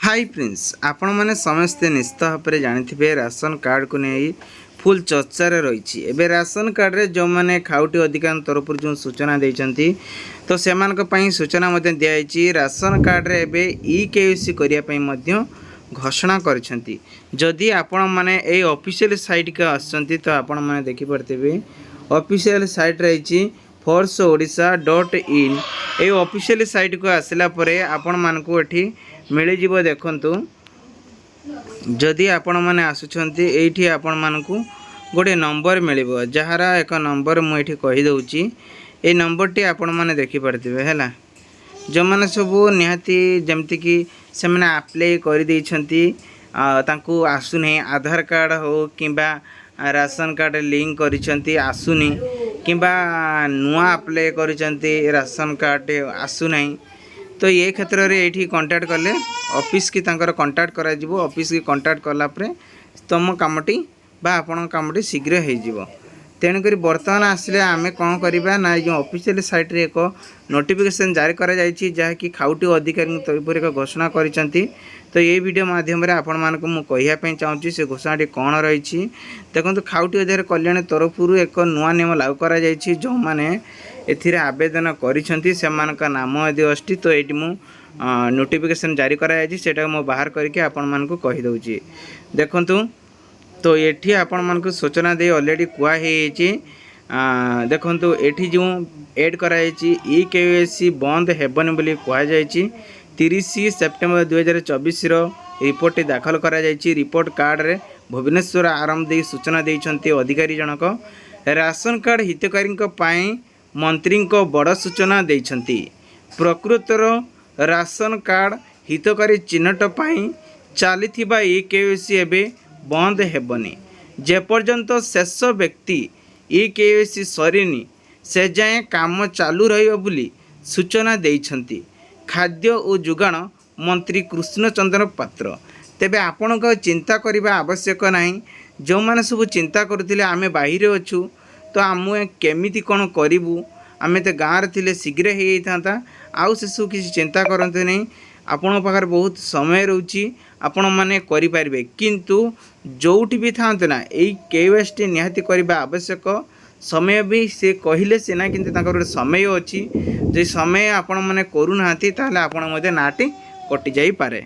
Hi friends आपण मैंने समस्ते निश्चित भाव में जानी राशन कार्ड को नहीं फुल चर्चार रही एवं राशन कार्ड रे जो मैंने खाउटी अधिकार तरफ जो सूचना देती तो से सूचना दिखाई राशन कार्ड रे एबे ई-केवाईसी करने घोषणा करछंती। जदि आपण मैंने ये ऑफिशियल साइट के आसछंती तो आपण मैंने देखि पारथिबे ऑफिशियल साइट रही forceodisha.in ये ऑफिशियल साइट को आसला परे आपण मानकु एठी मिल जिवो। देखंतु जदि आपण माने आसुछंती एठी आपण मानकु गोटे नंबर मिलिबो जहारा एक नंबर मु एठी कहि दउची ए नंबर टी आपण माने देखि पारथिबे हैला जो माने सब निहाती जेमति कि से माने अप्लाई कर दैछंती तांकु आसुनी आधार कार्ड हो किबा राशन कार्ड लिंक करिसंती आसुनी किबा नुआ अप्लाई करिसंती राशन कार्ड आसुनै तो ये क्षेत्र में ये कांटेक्ट कले ऑफिस की तांकर कांटेक्ट करा जिवो। ऑफिस की कांटेक्ट कला परे तुम कामटी बा आपण कामटी शीघ्र हो जिवो। तेणुक बर्तमान आसिले आमे कौन करवा ना जो ऑफिशियल साइट रे एक नोटिफिकेशन जारी करा जायछि जहाँकि खाउटी अधिकारी तरफ एक घोषणा करिसंती। तो ये वीडियो माध्यम रे आपण मानकु मु कहिया पे चाहूची से घोषणाटी कौन रही देखो खाउटी अधिकारी कल्याण तरफ एक नुआ नियम लागू करा जायछि जो माने एथिरे आवेदन करिसंती सेमानका नाम यदि अस्ति तो ये मु नोटिफिकेशन जारी करा जायछि सेटा मु बाहर करके आपण मानकु कहि दउची। देखंतु तो ये आपण मानकु सूचना दे ऑलरेडी कुआ हेछि देखंतु एठी जो ऐड करा जायछि ई-केवाईसी बंद हेबन बोली कुआ जायछि 30 सेप्टेम्बर 2024 रो रिपोर्ट दाखल करा जायछि। रिपोर्ट कार्ड रे भुवनेश्वर आरंभ दे सूचना देइछंती अधिकारी जनक राशन कार्ड हितकारी पाई मंत्री को बड़ सूचना देइछंती। प्रकृतर राशन कार्ड हितकारी चिन्हट पाई चलीथिबा ई-केवाईसी एबे बंद हेबनी जेपर्यंत शेष व्यक्ति ई-केवाईसी सरीनी से जाए काम चालू रहिबो बोली सूचना देइछंती खाद्य और जुगाण मंत्री कृष्णचंद्र पात्र। तेबे आपण को चिंता करबा आवश्यक नहीं जो माने सब चिंता करथिले आमे बाहिर अछु तो आम केमिति कौन करूँ आम तो गाँव थे शीघ्र हो जाता आउ से सब किसी चिंता करते नहीं आपण पाखे बहुत समय रोची आपण मैंने करें किंतु जोठी भी था ना यही केवाईसी निहाती करने आवश्यक समय भी से कहले सीना कि समय अच्छी जो समय आपण मैंने करूना ताले आपण नाटी कटि जाई पारे।